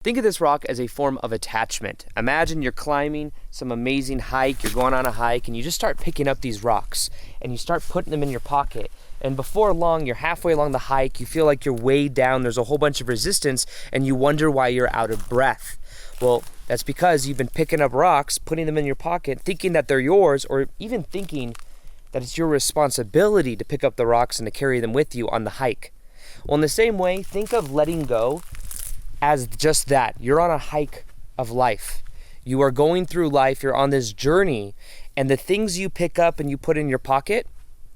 Think of this rock as a form of attachment. Imagine you're climbing some amazing hike, you're going on a hike, and you just start picking up these rocks, and you start putting them in your pocket. And before long, you're halfway along the hike, you feel like you're way down, there's a whole bunch of resistance, and you wonder why you're out of breath. Well, that's because you've been picking up rocks, putting them in your pocket, thinking that they're yours, or even thinking that it's your responsibility to pick up the rocks and to carry them with you on the hike. Well, in the same way, think of letting go as just that. You're on a hike of life. You are going through life, you're on this journey, and the things you pick up and you put in your pocket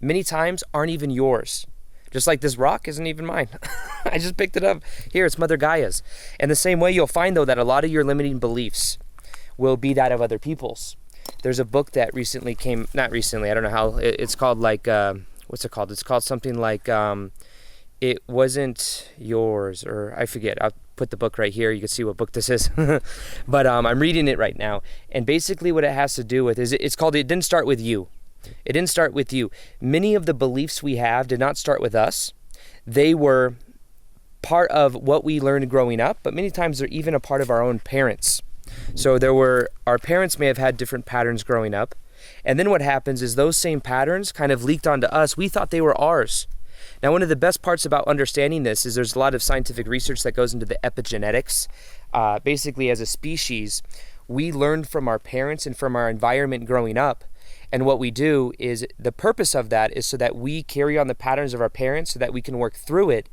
many times aren't even yours. Just like this rock isn't even mine. I just picked it up. Here, it's Mother Gaia's. In the same way, you'll find though that a lot of your limiting beliefs will be that of other people's. There's a book that recently came, not recently, I don't know how, it's called like, what's it called? It's called something like, It Wasn't Yours, or I forget. I'll put the book right here. You can see what book this is. But I'm reading it right now. And basically what it has to do with is it's called It Didn't Start With You. It didn't start with you. Many of the beliefs we have did not start with us. They were part of what we learned growing up, but many times they're even a part of our own parents. So our parents may have had different patterns growing up. And then what happens is those same patterns kind of leaked onto us. We thought they were ours. Now, one of the best parts about understanding this is there's a lot of scientific research that goes into the epigenetics. Basically, as a species, we learned from our parents and from our environment growing up. And what we do is the purpose of that is so that we carry on the patterns of our parents so that we can work through it.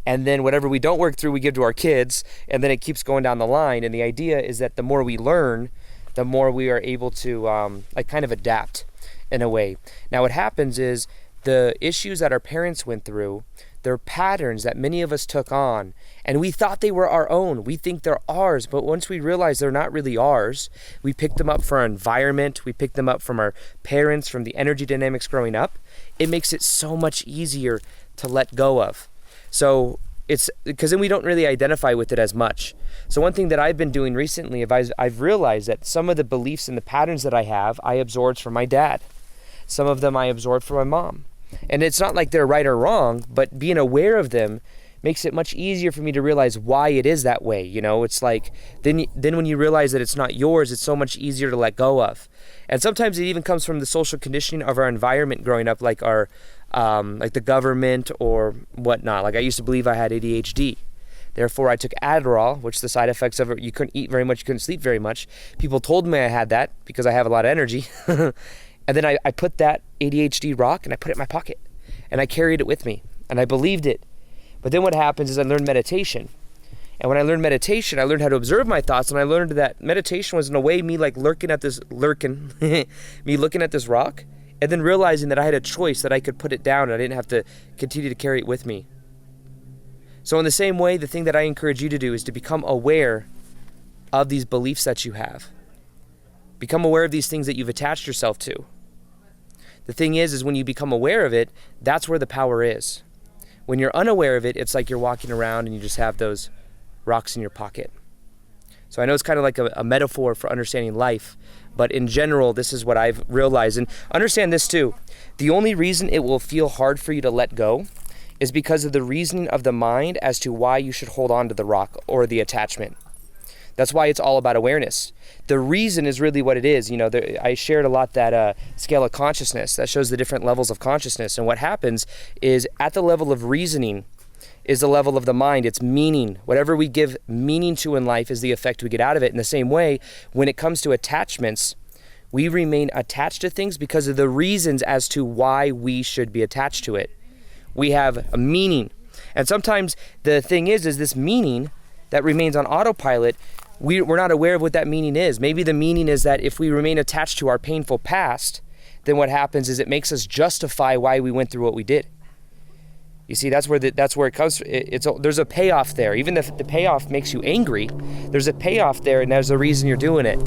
And then whatever we don't work through, we give to our kids. And then it keeps going down the line. And the idea is that the more we learn, the more we are able to kind of adapt in a way. Now, what happens is the issues that our parents went through, they're patterns that many of us took on, and we thought they were our own. We think they're ours, but once we realize they're not really ours, we picked them up from our environment, we picked them up from our parents, from the energy dynamics growing up. It makes it so much easier to let go of. So it's because then we don't really identify with it as much. So one thing that I've been doing recently, I've realized that some of the beliefs and the patterns that I have, I absorbed from my dad. Some of them I absorbed from my mom. And it's not like they're right or wrong, but being aware of them makes it much easier for me to realize why it is that way. You know, it's like, then when you realize that it's not yours, it's so much easier to let go of. And sometimes it even comes from the social conditioning of our environment growing up, like like the government or whatnot. Like I used to believe I had ADHD. Therefore, I took Adderall, which the side effects of it, you couldn't eat very much, you couldn't sleep very much. People told me I had that because I have a lot of energy. And then I put that ADHD rock and I put it in my pocket and I carried it with me and I believed it. But then what happens is I learned meditation. And when I learned meditation, I learned how to observe my thoughts, and I learned that meditation was in a way me like looking at this rock and then realizing that I had a choice, that I could put it down and I didn't have to continue to carry it with me. So in the same way, the thing that I encourage you to do is to become aware of these beliefs that you have. Become aware of these things that you've attached yourself to. The thing is when you become aware of it, that's where the power is. When you're unaware of it, it's like you're walking around and you just have those rocks in your pocket. So I know it's kind of like a metaphor for understanding life, but in general, this is what I've realized. And understand this too. The only reason it will feel hard for you to let go is because of the reasoning of the mind as to why you should hold on to the rock or the attachment. That's why it's all about awareness. The reason is really what it is. You know, I shared a lot that scale of consciousness that shows the different levels of consciousness. And what happens is at the level of reasoning is the level of the mind. It's meaning. Whatever we give meaning to in life is the effect we get out of it. In the same way, when it comes to attachments, we remain attached to things because of the reasons as to why we should be attached to it. We have a meaning. And sometimes the thing is this meaning that remains on autopilot, we're not aware of what that meaning is. Maybe the meaning is that if we remain attached to our painful past, then what happens is it makes us justify why we went through what we did. You see, that's where it comes. There's a payoff there. Even if the payoff makes you angry, there's a payoff there, and there's a reason you're doing it.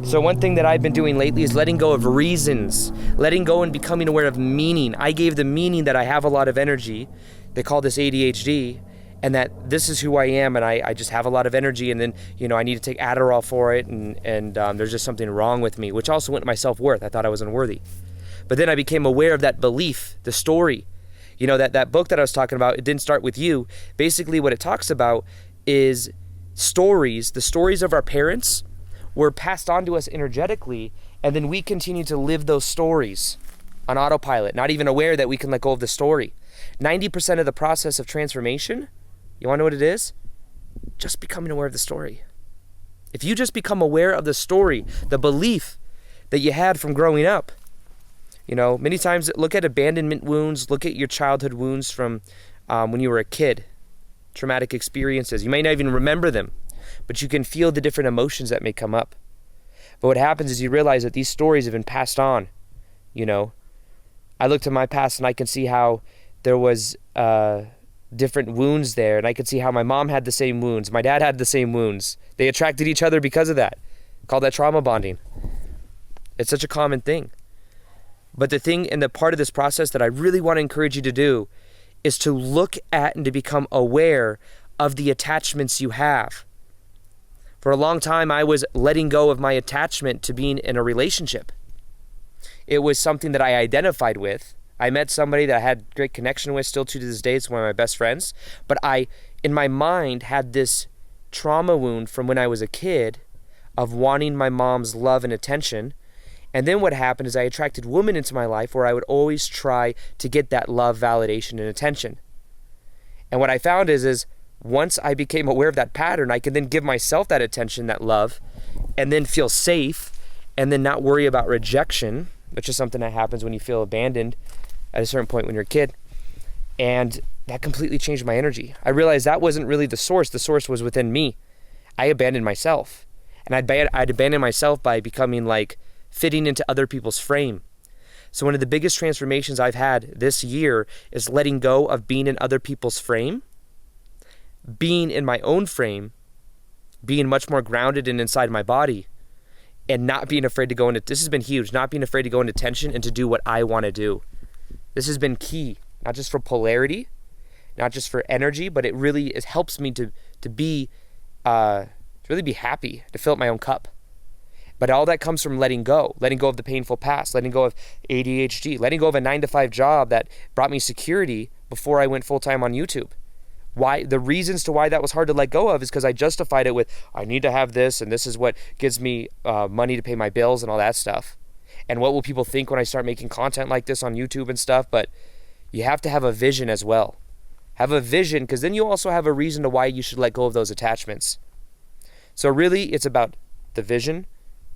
So one thing that I've been doing lately is letting go of reasons, letting go and becoming aware of meaning. I gave the meaning that I have a lot of energy. They call this ADHD. And that this is who I am, and I just have a lot of energy, and then, you know, I need to take Adderall for it, and there's just something wrong with me, which also went to my self-worth. I thought I was unworthy. But then I became aware of that belief, the story. You know, that book that I was talking about, It Didn't Start With You. Basically what it talks about is stories, the stories of our parents, were passed on to us energetically, and then we continue to live those stories on autopilot, not even aware that we can let go of the story. 90% of the process of transformation, you want to know what it is? Just becoming aware of the story. If you just become aware of the story, the belief that you had from growing up, many times look at abandonment wounds, look at your childhood wounds from when you were a kid, traumatic experiences. You may not even remember them, but you can feel the different emotions that may come up. But what happens is you realize that these stories have been passed on. I look to my past and I can see how there was different wounds there, and I could see how my mom had the same wounds, my dad had the same wounds. They attracted each other because of that. Call that trauma bonding. It's such a common thing. But the thing and the part of this process that I really want to encourage you to do is to look at and to become aware of the attachments you have. For a long time, I was letting go of my attachment to being in a relationship. It was something that I identified with. I met somebody that I had great connection with, still to this day. It's one of my best friends. But I, in my mind, had this trauma wound from when I was a kid of wanting my mom's love and attention. And then what happened is I attracted women into my life where I would always try to get that love, validation, and attention. And what I found is once I became aware of that pattern, I could then give myself that attention, that love, and then feel safe, and then not worry about rejection, which is something that happens when you feel abandoned at a certain point when you're a kid. And that completely changed my energy. I realized that wasn't really the source. The source was within me. I abandoned myself. And I'd abandoned myself by becoming fitting into other people's frame. So one of the biggest transformations I've had this year is letting go of being in other people's frame, being in my own frame, being much more grounded and inside my body, and not being afraid to go into, this has been huge, not being afraid to go into tension and to do what I want to do. This has been key, not just for polarity, not just for energy, but it helps me to really be happy, to fill up my own cup. But all that comes from letting go of the painful past, letting go of ADHD, letting go of a 9-to-5 job that brought me security before I went full-time on YouTube. Why? The reasons to why that was hard to let go of is because I justified it with, I need to have this, and this is what gives me money to pay my bills and all that stuff. And what will people think when I start making content like this on YouTube and stuff? But you have to have a vision as well. Have a vision, because then you also have a reason to why you should let go of those attachments. So really, it's about the vision,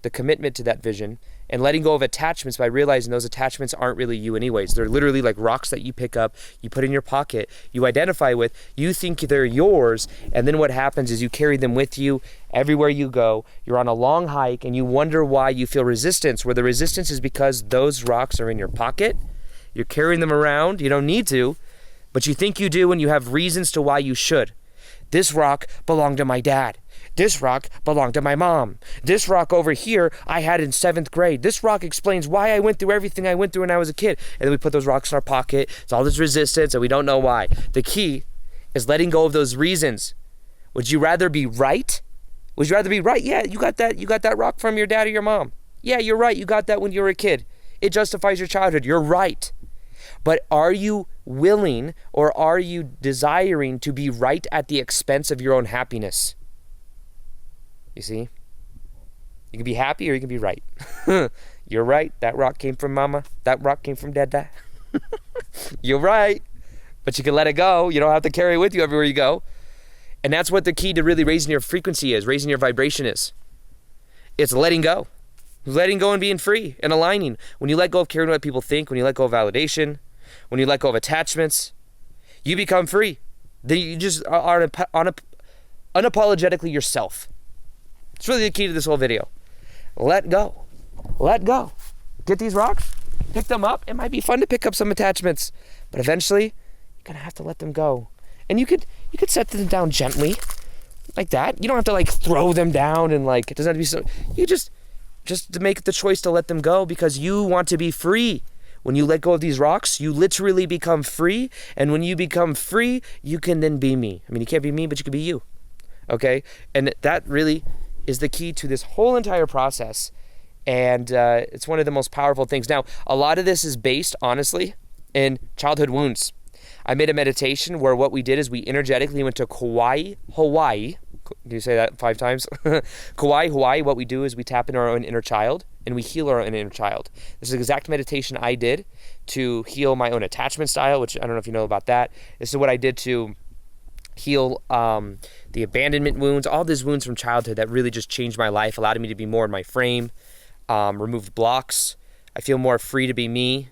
the commitment to that vision, and letting go of attachments by realizing those attachments aren't really you anyways. They're literally like rocks that you pick up, you put in your pocket, you identify with, you think they're yours, and then what happens is you carry them with you everywhere you go. You're on a long hike and you wonder why you feel resistance, where the resistance is because those rocks are in your pocket. You're carrying them around, you don't need to, but you think you do, and you have reasons to why you should. This rock belonged to my dad. This rock belonged to my mom. This rock over here I had in 7th grade. This rock explains why I went through everything I went through when I was a kid. And then we put those rocks in our pocket. It's all this resistance and we don't know why. The key is letting go of those reasons. Would you rather be right? Would you rather be right? Yeah, you got that rock from your dad or your mom. Yeah, you're right. You got that when you were a kid. It justifies your childhood. You're right. But are you willing or are you desiring to be right at the expense of your own happiness? You see? You can be happy or you can be right. You're right. That rock came from mama. That rock came from dada. You're right. But you can let it go. You don't have to carry it with you everywhere you go. And that's what the key to really raising your frequency is, raising your vibration is. It's letting go. Letting go and being free and aligning. When you let go of caring what people think, when you let go of validation, when you let go of attachments, you become free. Then you just are unapologetically yourself. It's really the key to this whole video. Let go. Let go. Get these rocks, pick them up. It might be fun to pick up some attachments, but eventually you're gonna have to let them go. And you could set them down gently, like that. You don't have to throw them down and it doesn't have to be so. You just to make the choice to let them go because you want to be free. When you let go of these rocks, you literally become free. And when you become free, you can then be me. I mean, you can't be me, but you can be you. Okay? And that really is the key to this whole entire process. And it's one of the most powerful things. Now, a lot of this is based, honestly, in childhood wounds. I made a meditation where what we did is we energetically went to Hawaii, Can you say that 5 times? Kauai, Hawaii, what we do is we tap into our own inner child and we heal our own inner child. This is the exact meditation I did to heal my own attachment style, which I don't know if you know about that. This is what I did to heal the abandonment wounds, all these wounds from childhood that really just changed my life, allowed me to be more in my frame, removed blocks. I feel more free to be me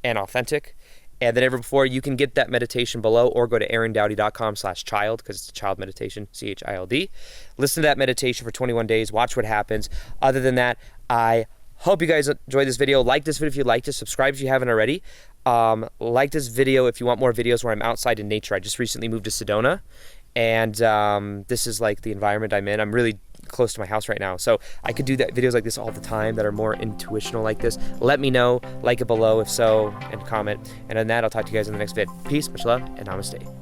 and authentic. And than ever before, you can get that meditation below or go to aarondoughty.com/child because it's a child meditation, CHILD. Listen to that meditation for 21 days. Watch what happens. Other than that, I hope you guys enjoyed this video. Like this video if you liked it. Subscribe if you haven't already. Like this video if you want more videos where I'm outside in nature. I just recently moved to Sedona, and this is like the environment I'm in. I'm really close to my house right now, so I could do videos like this all the time that are more intuitional like this. Let me know, like it below if so, and comment. And on that, I'll talk to you guys in the next vid. Peace, much love, and namaste.